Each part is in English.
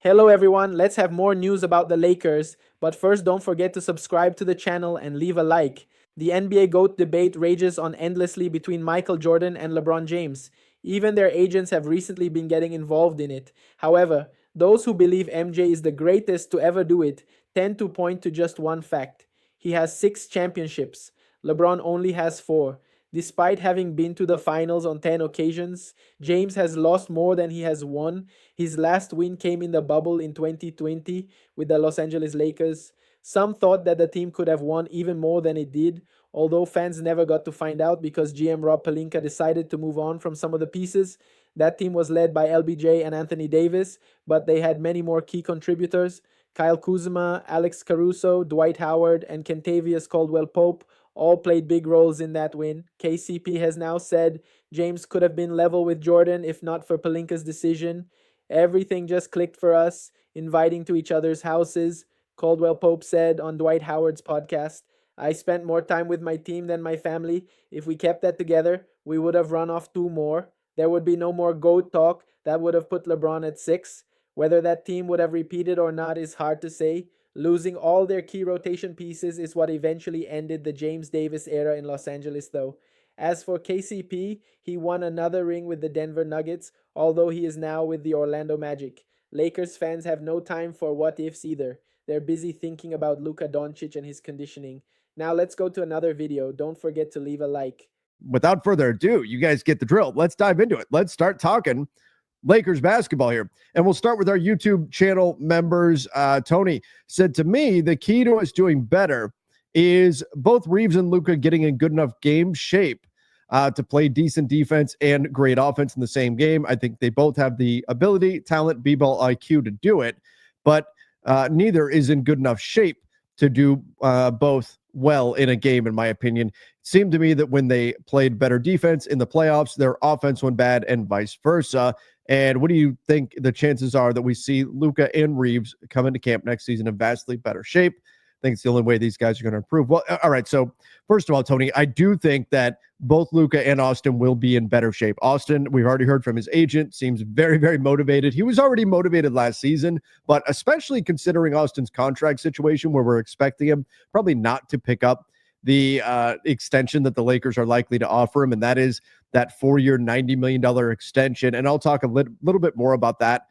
Hello everyone, let's have more news about the Lakers, but first don't forget to subscribe to the channel and leave a like. The NBA GOAT debate rages on endlessly between Michael Jordan and LeBron James. Even their agents have recently been getting involved in it. However, those who believe MJ is the greatest to ever do it tend to point to just one fact. He has 6 championships. LeBron only has 4. Despite having been to the finals on 10 occasions, James has lost more than he has won. His last win came in the bubble in 2020 with the Los Angeles Lakers. Some thought that the team could have won even more than it did, although fans never got to find out because GM Rob Pelinka decided to move on from some of the pieces. That team was led by LBJ and Anthony Davis, but they had many more key contributors. Kyle Kuzma, Alex Caruso, Dwight Howard, and Kentavious Caldwell Pope all played big roles in that win. KCP has now said James could have been level with Jordan if not for Pelinka's decision. Everything just clicked for us, inviting to each other's houses. Caldwell Pope said on Dwight Howard's podcast, I spent more time with my team than my family. If we kept that together, we would have run off 2 more. There would be no more GOAT talk. That would have put LeBron at 6. Whether that team would have repeated or not is hard to say. Losing all their key rotation pieces is what eventually ended the James Davis era in Los Angeles, though. As for KCP, he won another ring with the Denver Nuggets, although he is now with the Orlando Magic. Lakers fans have no time for what ifs either. They're busy thinking about Luka Doncic and his conditioning. Now let's go to another video. Don't forget to leave a like. Without further ado, you guys get the drill. Let's dive into it. Let's start talking Lakers basketball here. And we'll start with our YouTube channel members. Tony said to me, the key to us doing better is both Reeves and Luka getting in good enough game shape to play decent defense and great offense in the same game. I think they both have the ability, talent, b-ball IQ to do it, but neither is in good enough shape to do both well in a game, in my opinion. It seemed to me that when they played better defense in the playoffs, their offense went bad and vice versa. And what do you think the chances are that we see Luka and Reeves come into camp next season in vastly better shape? I think it's the only way these guys are going to improve. Well, all right. So first of all, Tony, I do think that both Luka and Austin will be in better shape. Austin, we've already heard from his agent, seems very, very motivated. He was already motivated last season, but especially considering Austin's contract situation where we're expecting him probably not to pick up the extension that the Lakers are likely to offer him, and that is that 4-year, $90 million extension. And I'll talk a little bit more about that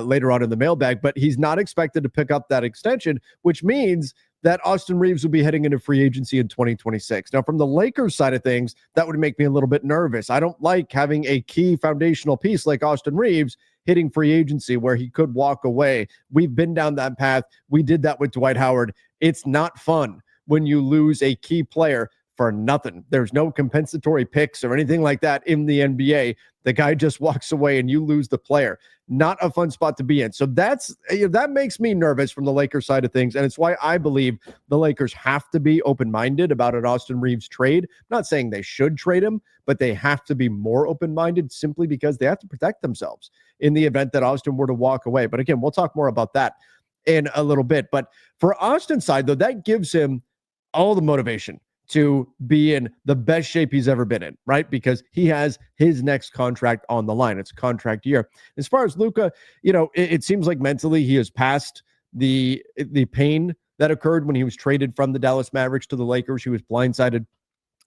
later on in the mailbag, but he's not expected to pick up that extension, which means that Austin Reeves will be heading into free agency in 2026. Now, from the Lakers side of things, that would make me a little bit nervous. I don't like having a key foundational piece like Austin Reeves hitting free agency where he could walk away. We've been down that path. We did that with Dwight Howard. It's not fun when you lose a key player for nothing. There's no compensatory picks or anything like that in the NBA. The guy just walks away and you lose the player. Not a fun spot to be in. So that makes me nervous from the Lakers side of things. And it's why I believe the Lakers have to be open-minded about an Austin Reeves trade. I'm not saying they should trade him, but they have to be more open-minded simply because they have to protect themselves in the event that Austin were to walk away. But again, we'll talk more about that in a little bit. But for Austin's side, though, that gives him all the motivation to be in the best shape he's ever been in, right? Because he has his next contract on the line. It's a contract year. As far as Luka, it seems like mentally he has passed the pain that occurred when he was traded from the Dallas Mavericks to the Lakers. He was blindsided,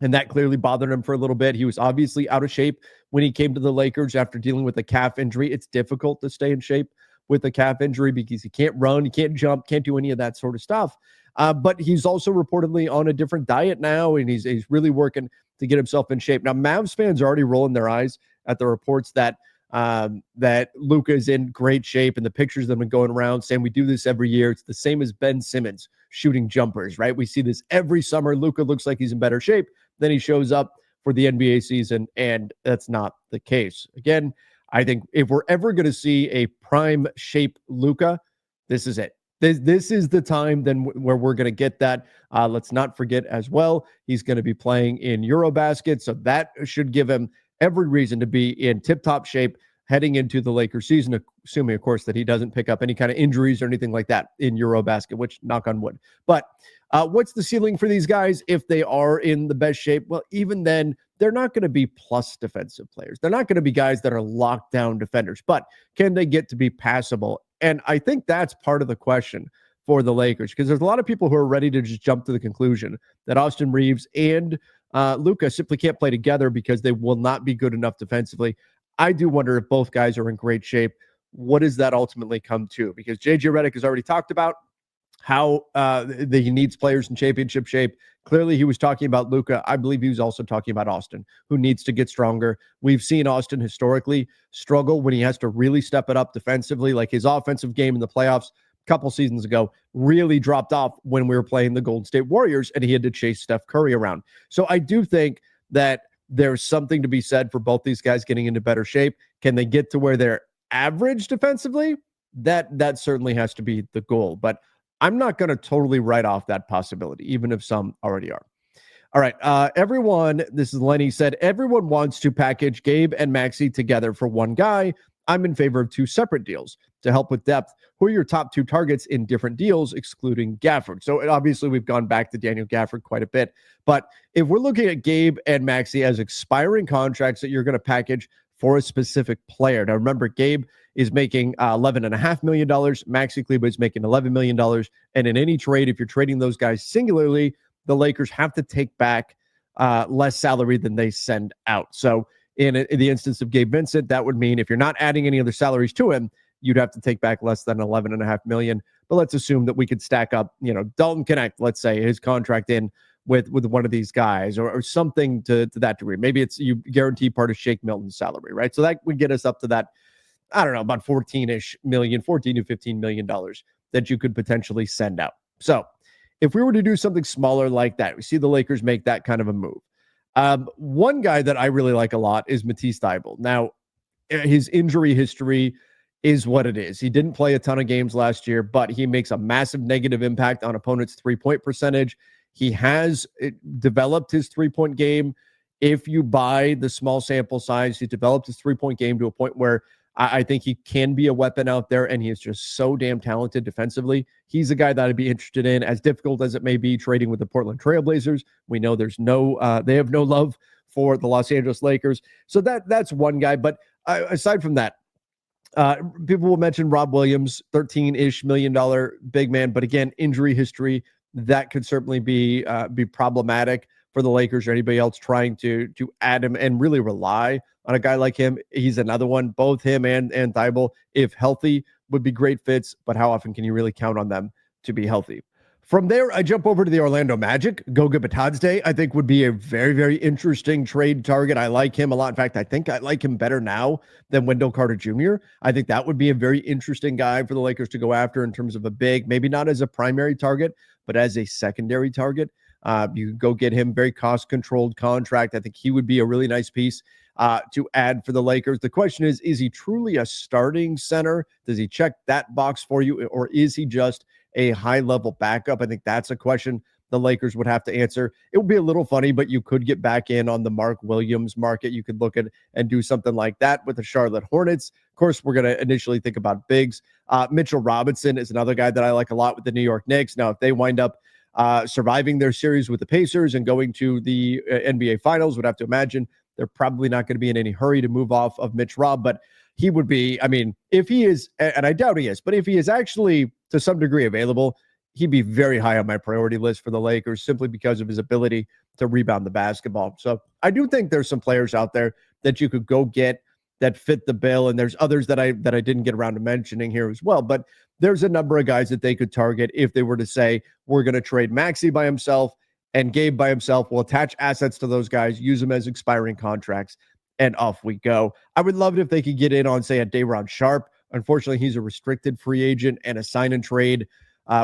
and that clearly bothered him for a little bit. He was obviously out of shape when he came to the Lakers after dealing with a calf injury. It's difficult to stay in shape with a calf injury because he can't run, he can't jump, can't do any of that sort of stuff. But he's also reportedly on a different diet now, and he's really working to get himself in shape. Now, Mavs fans are already rolling their eyes at the reports that Luka is in great shape, and the pictures that have been going around saying we do this every year. It's the same as Ben Simmons shooting jumpers, right? We see this every summer. Luka looks like he's in better shape. Then he shows up for the NBA season, and that's not the case. Again, I think if we're ever going to see a prime shape Luka, this is it. This is the time then where we're going to get that. Let's not forget as well, he's going to be playing in Eurobasket, so that should give him every reason to be in tip-top shape heading into the Lakers season, assuming, of course, that he doesn't pick up any kind of injuries or anything like that in Eurobasket, which knock on wood. But what's the ceiling for these guys if they are in the best shape? Well, even then, they're not going to be plus defensive players. They're not going to be guys that are lockdown defenders, but can they get to be passable And I think that's part of the question for the Lakers, because there's a lot of people who are ready to just jump to the conclusion that Austin Reeves and Luka simply can't play together because they will not be good enough defensively. I do wonder if both guys are in great shape. What does that ultimately come to? Because JJ Redick has already talked about how he needs players in championship shape. Clearly, he was talking about Luka. I believe he was also talking about Austin, who needs to get stronger. We've seen Austin historically struggle when he has to really step it up defensively. Like his offensive game in the playoffs a couple seasons ago really dropped off when we were playing the Golden State Warriors and he had to chase Steph Curry around. So I do think that there's something to be said for both these guys getting into better shape. Can they get to where they're average defensively? That certainly has to be the goal. But I'm not going to totally write off that possibility, even if some already are. All right. Everyone, this is Lenny, said everyone wants to package Gabe and Maxey together for one guy. I'm in favor of two separate deals to help with depth. Who are your top two targets in different deals, excluding Gafford? So obviously we've gone back to Daniel Gafford quite a bit. But if we're looking at Gabe and Maxey as expiring contracts that you're going to package for a specific player. Now, remember, Gabe is making $11.5 million. Maxi Kleber is making $11 million. And in any trade, if you're trading those guys singularly, the Lakers have to take back less salary than they send out. So in the instance of Gabe Vincent, that would mean if you're not adding any other salaries to him, you'd have to take back less than $11.5 million. But let's assume that we could stack up, Dalton Connect, let's say, his contract in with one of these guys or something to that degree. Maybe it's you guarantee part of Shake Milton's salary, right? So that would get us up to that, I don't know, about 14 to $15 million that you could potentially send out. So if we were to do something smaller like that, we see the Lakers make that kind of a move. One guy that I really like a lot is Matisse Thybulle. Now, his injury history is what it is. He didn't play a ton of games last year, but he makes a massive negative impact on opponents' three-point percentage. He has developed his three-point game. If you buy the small sample size, he's developed his three-point game to a point where I think he can be a weapon out there, and he is just so damn talented defensively. He's a guy that I'd be interested in, as difficult as it may be trading with the Portland Trailblazers. We know they have no love for the Los Angeles Lakers. So that's one guy. But aside from that, people will mention Rob Williams, $13-ish million big man. But again, injury history, that could certainly be problematic for the Lakers or anybody else trying to add him and really rely on a guy like him. He's another one. Both him and Thybulle, if healthy, would be great fits, but how often can you really count on them to be healthy? From there, I jump over to the Orlando Magic. Goga Bitadze, I think, would be a very, very interesting trade target. I like him a lot. In fact, I think I like him better now than Wendell Carter Jr. I think that would be a very interesting guy for the Lakers to go after in terms of a big, maybe not as a primary target, but as a secondary target. You can go get him, very cost-controlled contract. I think he would be a really nice piece to add for the Lakers. The question is he truly a starting center? Does he check that box for you, or is he just a high-level backup? I think that's a question the Lakers would have to answer. It would be a little funny, but you could get back in on the Mark Williams market. You could look at and do something like that with the Charlotte Hornets. Of course, we're going to initially think about bigs. Mitchell Robinson is another guy that I like a lot with the New York Knicks. Now, if they wind up surviving their series with the Pacers and going to the NBA Finals, would have to imagine they're probably not going to be in any hurry to move off of Mitch Rob, but he would be, I mean, if he is, and I doubt he is, but if he is actually to some degree available, he'd be very high on my priority list for the Lakers simply because of his ability to rebound the basketball. So I do think there's some players out there that you could go get that fit the bill, and there's others that I didn't get around to mentioning here as well, but there's a number of guys that they could target if they were to say, we're going to trade Maxey by himself and Gabe by himself. We'll attach assets to those guys, use them as expiring contracts, and off we go. I would love it if they could get in on, say, a Day'Ron Sharpe. Unfortunately, he's a restricted free agent, and a sign and trade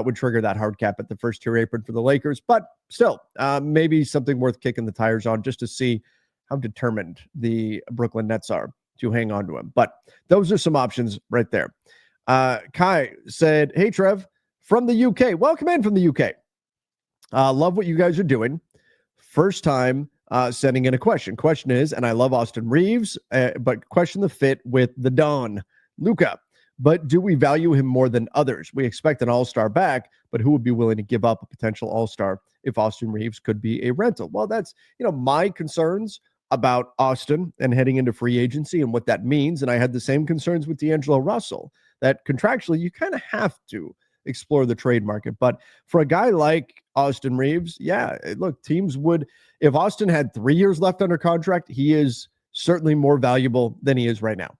would trigger that hard cap at the first tier apron for the Lakers. But still, maybe something worth kicking the tires on just to see how determined the Brooklyn Nets are to hang on to him. But those are some options right there. Kai said, hey, Trev, from the UK. Welcome in from the UK. Love what you guys are doing. First time sending in a question. Question is, and I love Austin Reeves, but question the fit with the Don, Luka. But do we value him more than others? We expect an all-star back, but who would be willing to give up a potential all-star if Austin Reeves could be a rental? Well, that's, my concerns about Austin and heading into free agency and what that means. And I had the same concerns with D'Angelo Russell. that contractually you kind of have to explore the trade market. But for a guy like Austin Reeves, yeah, look, teams would, if Austin had 3 years left under contract, he is certainly more valuable than he is right now.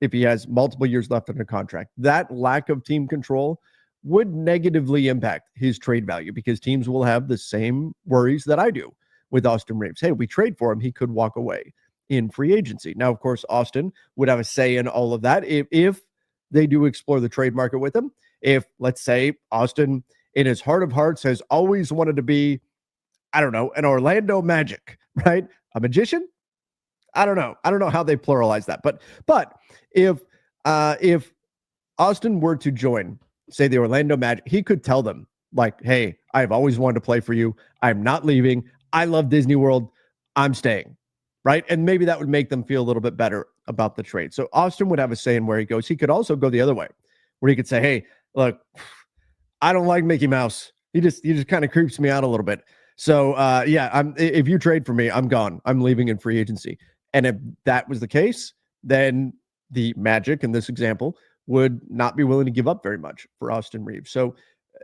If he has multiple years left under contract, that lack of team control would negatively impact his trade value because teams will have the same worries that I do with Austin Reeves. Hey, we trade for him, he could walk away in free agency. Now, of course, Austin would have a say in all of that if they do explore the trade market with him. If, let's say, Austin, in his heart of hearts, has always wanted to be, I don't know, an Orlando Magic, right? A magician? I don't know. I don't know how they pluralize that. But if Austin were to join, say, the Orlando Magic, he could tell them, like, hey, I've always wanted to play for you. I'm not leaving. I love Disney World. I'm staying, right? And maybe that would make them feel a little bit better about the trade. So Austin would have a say in where he goes. He could also go the other way, where he could say, hey, look, I don't like Mickey Mouse. He just kind of creeps me out a little bit. So if you trade for me, I'm gone. I'm leaving in free agency. And if that was the case, then the Magic in this example would not be willing to give up very much for Austin Reeves. So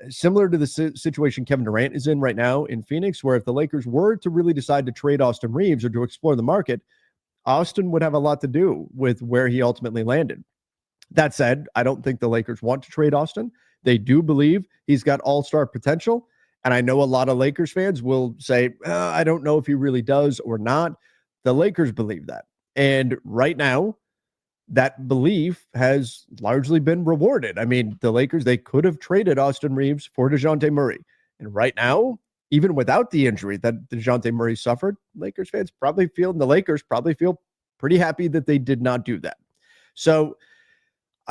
similar to the situation Kevin Durant is in right now in Phoenix, where if the Lakers were to really decide to trade Austin Reeves or to explore the market, Austin would have a lot to do with where he ultimately landed. That said, I don't think the Lakers want to trade Austin. They do believe he's got all-star potential. And I know a lot of Lakers fans will say, I don't know if he really does or not. The Lakers believe that. And right now, that belief has largely been rewarded. I mean, the Lakers, they could have traded Austin Reeves for DeJounte Murray. And right now, even without the injury that DeJounte Murray suffered, Lakers fans probably feel, and the Lakers probably feel pretty happy that they did not do that. So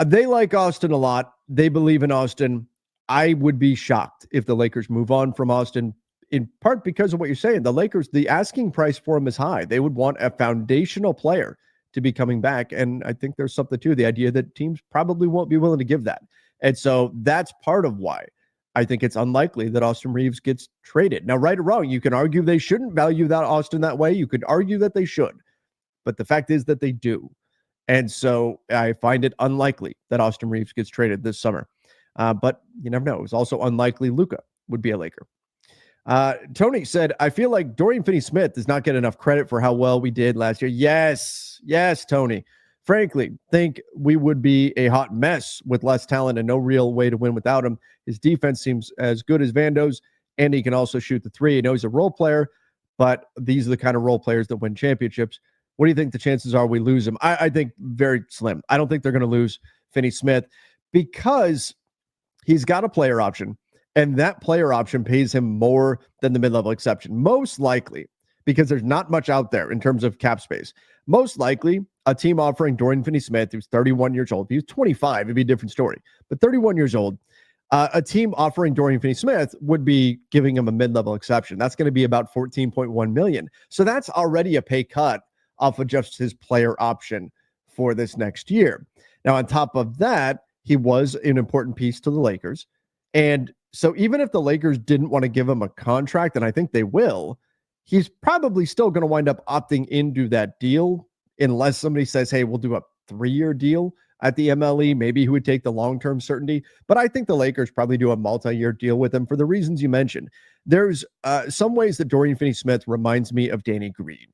they like Austin a lot. They believe in Austin. I would be shocked if the Lakers move on from Austin, in part because of what you're saying. The Lakers, the asking price for him is high. They would want a foundational player to be coming back. And I think there's something to the idea that teams probably won't be willing to give that. And so that's part of why I think it's unlikely that Austin Reeves gets traded. Now, right or wrong, you can argue they shouldn't value that Austin that way. You could argue that they should. But the fact is that they do. And so I find it unlikely that Austin Reeves gets traded this summer. But you never know. It was also unlikely Luka would be a Laker. Tony said, I feel like Dorian Finney-Smith does not get enough credit for how well we did last year. Yes, Tony. Frankly, think we would be a hot mess with less talent and no real way to win without him. His defense seems as good as Vando's, and he can also shoot the three. I know he's a role player, but these are the kind of role players that win championships. What do you think the chances are we lose him? I think very slim. I don't think they're going to lose Finney-Smith because he's got a player option, and that player option pays him more than the mid-level exception. Most likely, because there's not much out there in terms of cap space. Most likely, a team offering Dorian Finney-Smith, who's 31 years old. If he was 25, it'd be a different story. But 31 years old, a team offering Dorian Finney-Smith would be giving him a mid-level exception. That's going to be about $14.1 million. So that's already a pay cut off of just his player option for this next year. Now, on top of that, he was an important piece to the Lakers. And so even if the Lakers didn't want to give him a contract, and I think they will, he's probably still going to wind up opting into that deal unless somebody says, hey, we'll do a 3-year deal at the MLE. Maybe he would take the long-term certainty. But I think the Lakers probably do a multi-year deal with him for the reasons you mentioned. There's some ways that Dorian Finney-Smith reminds me of Danny Green.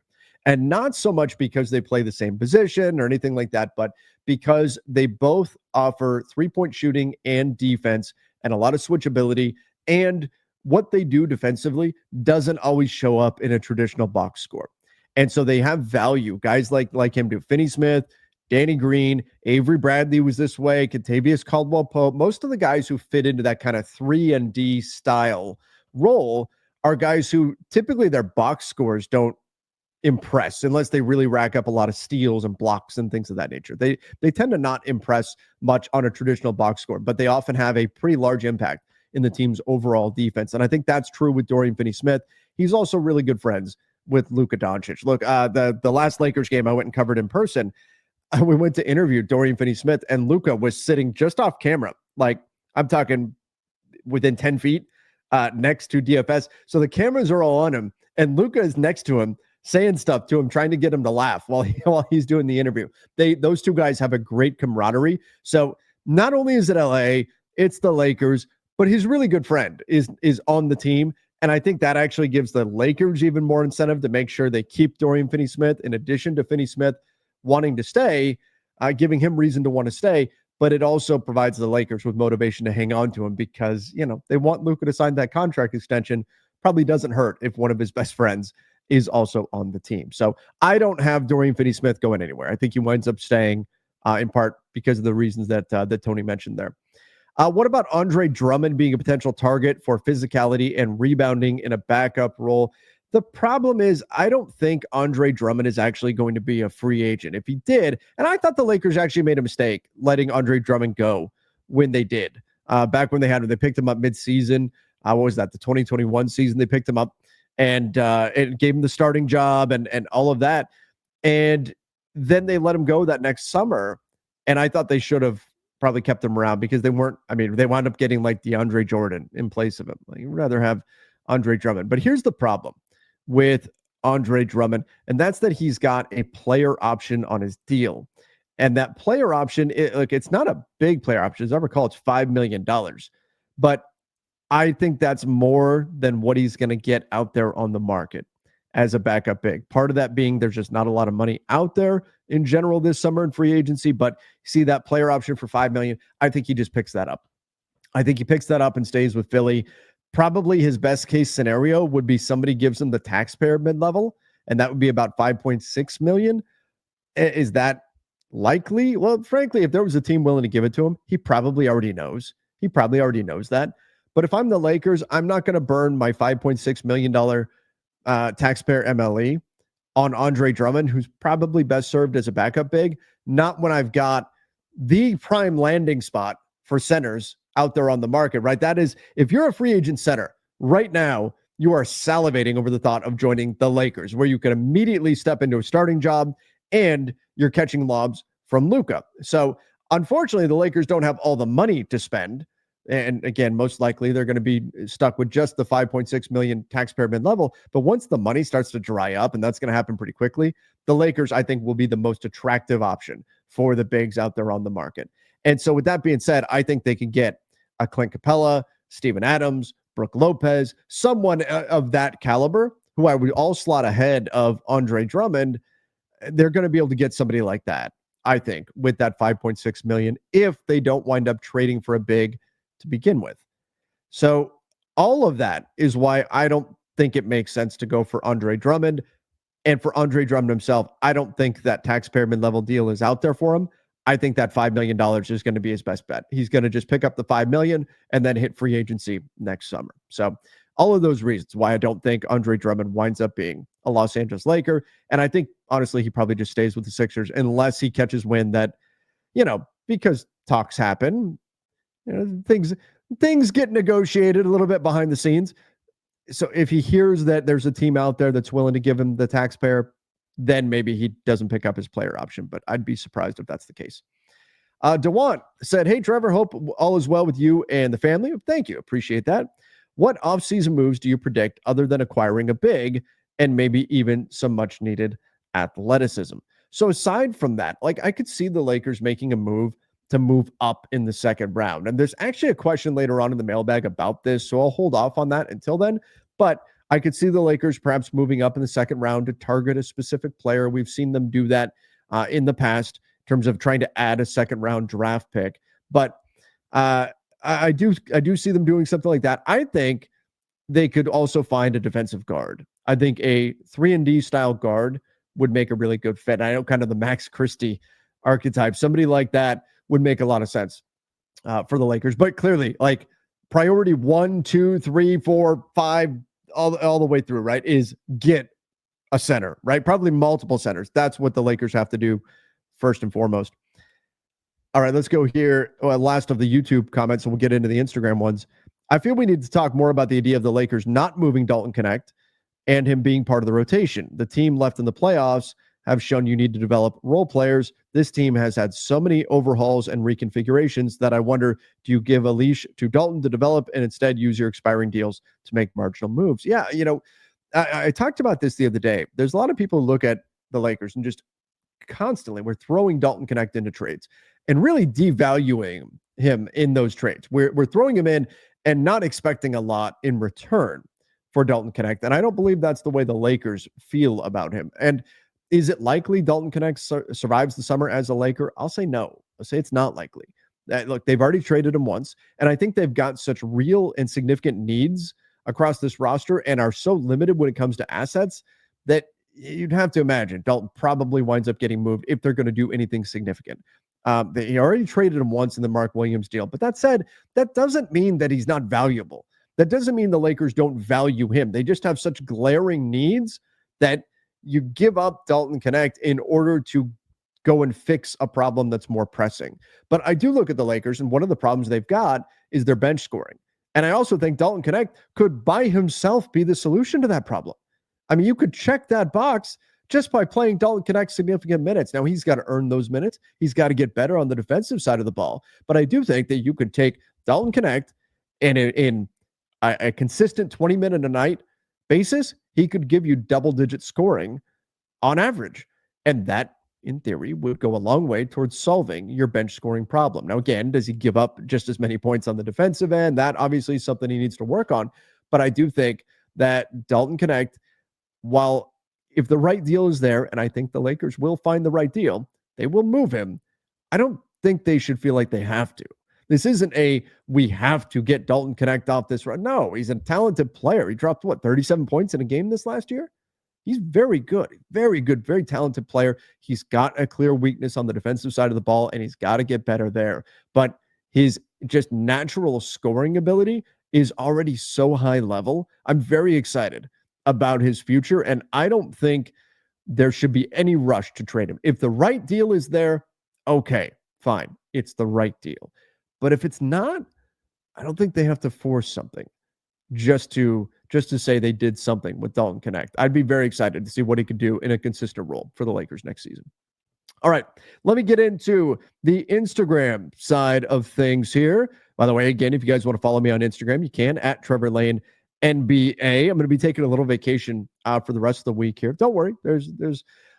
And not so much because they play the same position or anything like that, but because they both offer three-point shooting and defense and a lot of switchability. And what they do defensively doesn't always show up in a traditional box score. And so they have value. Guys like him do. Finney-Smith, Danny Green, Avery Bradley was this way, Kentavious Caldwell-Pope. Most of the guys who fit into that kind of 3-and-D style role are guys who typically their box scores don't impress unless they really rack up a lot of steals and blocks and things of that nature. They tend to not impress much on a traditional box score, but they often have a pretty large impact in the team's overall defense. And I think that's true with Dorian Finney-Smith. He's also really good friends with Luka Doncic. Look, the last Lakers game I went and covered in person, we went to interview Dorian Finney-Smith, and Luka was sitting just off camera. Like, I'm talking within 10 feet next to DFS. So the cameras are all on him, and Luka is next to him, saying stuff to him, trying to get him to laugh while he's doing the interview. Those two guys have a great camaraderie. So not only is it LA, it's the Lakers, but his really good friend is on the team. And I think that actually gives the Lakers even more incentive to make sure they keep Dorian Finney-Smith, in addition to Finney-Smith wanting to stay, giving him reason to want to stay. But it also provides the Lakers with motivation to hang on to him because, they want Luka to sign that contract extension. Probably doesn't hurt if one of his best friends is also on the team. So I don't have Dorian Finney-Smith going anywhere. I think he winds up staying in part because of the reasons that Tony mentioned there. What about Andre Drummond being a potential target for physicality and rebounding in a backup role? The problem is, I don't think Andre Drummond is actually going to be a free agent. If he did, and I thought the Lakers actually made a mistake letting Andre Drummond go when they did. Back when they picked him up midseason. What was that? The 2021 season, they picked him up and it gave him the starting job and all of that. And then they let him go that next summer. And I thought they should have probably kept him around because they wound up getting like DeAndre Jordan in place of him. Like, you'd rather have Andre Drummond. But here's the problem with Andre Drummond, and that's that he's got a player option on his deal. And that player option, it's not a big player option. As I recall, it's $5 million. But I think that's more than what he's going to get out there on the market as a backup big. Part of that being there's just not a lot of money out there in general this summer in free agency, but see that player option for $5 million. I think he just picks that up. I think he picks that up and stays with Philly. Probably his best case scenario would be somebody gives him the taxpayer mid-level, and that would be about $5.6 million. Is that likely? Well, frankly, if there was a team willing to give it to him, he probably already knows. He probably already knows that. But if I'm the Lakers, I'm not going to burn my $5.6 million taxpayer MLE on Andre Drummond, who's probably best served as a backup big, not when I've got the prime landing spot for centers out there on the market, right? That is, if you're a free agent center right now, you are salivating over the thought of joining the Lakers, where you can immediately step into a starting job and you're catching lobs from Luka. So unfortunately, the Lakers don't have all the money to spend. And again, most likely they're going to be stuck with just the $5.6 million taxpayer mid-level. But once the money starts to dry up, and that's going to happen pretty quickly, the Lakers, I think, will be the most attractive option for the bigs out there on the market. And so with that being said, I think they can get a Clint Capella, Steven Adams, Brooke Lopez, someone of that caliber, who I would all slot ahead of Andre Drummond. They're going to be able to get somebody like that, I think, with that $5.6 million, if they don't wind up trading for a big to begin with. So all of that is why I don't think it makes sense to go for Andre Drummond. And for Andre Drummond himself, I don't think that taxpayer mid-level deal is out there for him. I think that $5 million is going to be his best bet. He's going to just pick up the $5 million and then hit free agency next summer. So all of those reasons why I don't think Andre Drummond winds up being a Los Angeles Laker. And I think, honestly, he probably just stays with the Sixers unless he catches wind that, because talks happen, things get negotiated a little bit behind the scenes. So if he hears that there's a team out there that's willing to give him the taxpayer, then maybe he doesn't pick up his player option. But I'd be surprised if that's the case. DeWant said, "Hey, Trevor, hope all is well with you and the family." Thank you. Appreciate that. What offseason moves do you predict other than acquiring a big and maybe even some much needed athleticism? So aside from that, I could see the Lakers making a move to move up in the second round. And there's actually a question later on in the mailbag about this, so I'll hold off on that until then. But I could see the Lakers perhaps moving up in the second round to target a specific player. We've seen them do that in the past in terms of trying to add a second round draft pick. But I do see them doing something like that. I think they could also find a defensive guard. I think a 3-and-D style guard would make a really good fit. I know kind of the Max Christie archetype. Somebody like that would make a lot of sense for the Lakers. But clearly, priority 1, 2, 3, 4, 5, all the way through, right, is get a center, right? Probably multiple centers. That's what the Lakers have to do first and foremost. All right, let's go here. Last of the YouTube comments, and we'll get into the Instagram ones. I feel we need to talk more about the idea of the Lakers not moving Dalton Connect and him being part of the rotation. The team left in the playoffs have shown you need to develop role players. This team has had so many overhauls and reconfigurations that I wonder, do you give a leash to Dalton to develop and instead use your expiring deals to make marginal moves? Yeah, I talked about this the other day. There's a lot of people who look at the Lakers and just constantly we're throwing Dalton Connect into trades and really devaluing him in those trades. We're throwing him in and not expecting a lot in return for Dalton Connect. And I don't believe that's the way the Lakers feel about him. And is it likely Dalton Connect survives the summer as a Laker? I'll say no. I'll say it's not likely. Look, they've already traded him once, and I think they've got such real and significant needs across this roster and are so limited when it comes to assets that you'd have to imagine Dalton probably winds up getting moved if they're going to do anything significant. They already traded him once in the Mark Williams deal. But that said, that doesn't mean that he's not valuable. That doesn't mean the Lakers don't value him. They just have such glaring needs that you give up Dalton Connect in order to go and fix a problem that's more pressing. But I do look at the Lakers, and one of the problems they've got is their bench scoring. And I also think Dalton Connect could by himself be the solution to that problem. I mean, you could check that box just by playing Dalton Connect significant minutes. Now, he's got to earn those minutes. He's got to get better on the defensive side of the ball. But I do think that you could take Dalton Connect and in a consistent 20-minute a night basis, he could give you double-digit scoring on average. And that, in theory, would go a long way towards solving your bench scoring problem. Now, again, does he give up just as many points on the defensive end? That obviously is something he needs to work on. But I do think that Dalton Connect, while if the right deal is there, and I think the Lakers will find the right deal, they will move him. I don't think they should feel like they have to. This isn't we have to get Dalton Connect off this run. No, he's a talented player. He dropped 37 points in a game this last year? He's very good, very talented player. He's got a clear weakness on the defensive side of the ball, and he's got to get better there. But his just natural scoring ability is already so high level. I'm very excited about his future, and I don't think there should be any rush to trade him. If the right deal is there, okay, fine. It's the right deal. But if it's not, I don't think they have to force something just to say they did something with Dalton Connect. I'd be very excited to see what he could do in a consistent role for the Lakers next season. All right, let me get into the Instagram side of things here. By the way, again, if you guys want to follow me on Instagram, you can at Trevor Lane NBA. I'm going to be taking a little vacation for the rest of the week here. Don't worry,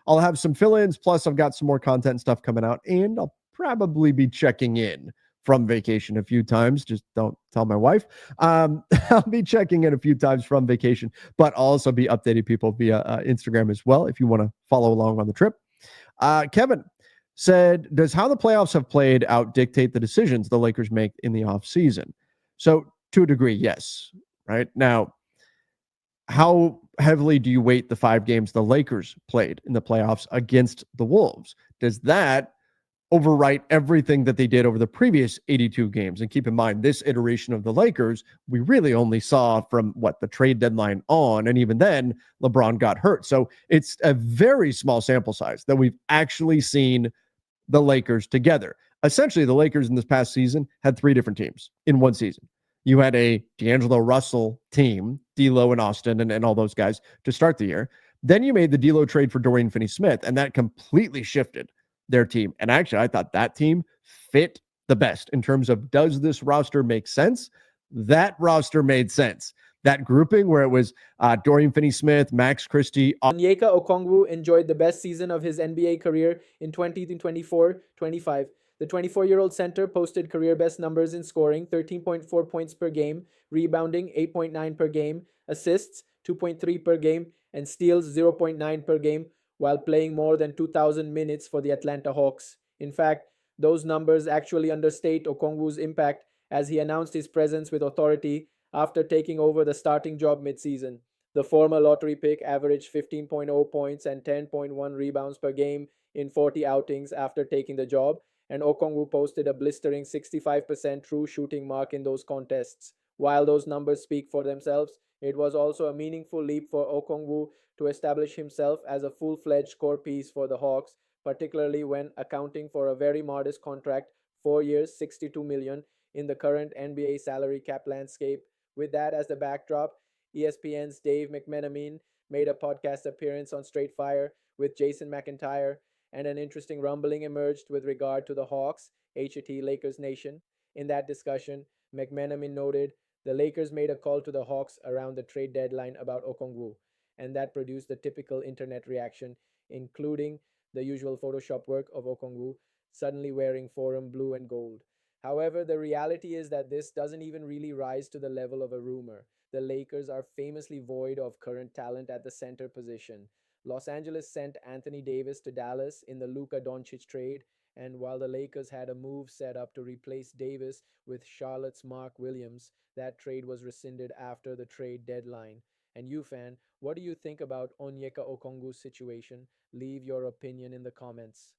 I'll have some fill-ins. Plus, I've got some more content and stuff coming out, and I'll probably be checking in from vacation a few times. Just don't tell my wife. I'll be checking in a few times from vacation, but I'll also be updating people via Instagram as well if you want to follow along on the trip. Kevin said, does how the playoffs have played out dictate the decisions the Lakers make in the offseason? So to a degree, yes. Right now, how heavily do you weight the 5 games the Lakers played in the playoffs against the Wolves? Does that overwrite everything that they did over the previous 82 games? And keep in mind, this iteration of the Lakers, we really only saw from the trade deadline on. And even then, LeBron got hurt. So it's a very small sample size that we've actually seen the Lakers together. Essentially, the Lakers in this past season had 3 different teams in one season. You had a D'Angelo Russell team, D'Lo and Austin and all those guys to start the year. Then you made the D'Lo trade for Dorian Finney-Smith, and that completely shifted their team. And actually, I thought that team fit the best in terms of, does this roster make sense? That roster made sense. That grouping where it was Dorian Finney-Smith, Max Christie. Onyeka Okongwu enjoyed the best season of his NBA career in 2024-25. The 24-year-old center posted career-best numbers in scoring, 13.4 points per game, rebounding, 8.9 per game, assists, 2.3 per game, and steals, 0.9 per game, while playing more than 2,000 minutes for the Atlanta Hawks. In fact, those numbers actually understate Okongwu's impact, as he announced his presence with authority after taking over the starting job mid-season. The former lottery pick averaged 15.0 points and 10.1 rebounds per game in 40 outings after taking the job, and Okongwu posted a blistering 65% true shooting mark in those contests. While those numbers speak for themselves, it was also a meaningful leap for Okongwu to establish himself as a full-fledged score piece for the Hawks, particularly when accounting for a very modest contract, 4 years, $62 million, in the current NBA salary cap landscape. With that as the backdrop, ESPN's Dave McMenamin made a podcast appearance on Straight Fire with Jason McIntyre, and an interesting rumbling emerged with regard to the Hawks, HAT Lakers Nation. In that discussion, McMenamin noted the Lakers made a call to the Hawks around the trade deadline about Okongwu, and that produced the typical internet reaction, including the usual Photoshop work of Okongwu suddenly wearing Forum blue and gold. However, the reality is that this doesn't even really rise to the level of a rumor. The Lakers are famously void of current talent at the center position. Los Angeles sent Anthony Davis to Dallas in the Luka Doncic trade, and while the Lakers had a move set up to replace Davis with Charlotte's Mark Williams, that trade was rescinded after the trade deadline. And you, fan, what do you think about Onyeka Okongwu's situation? Leave your opinion in the comments.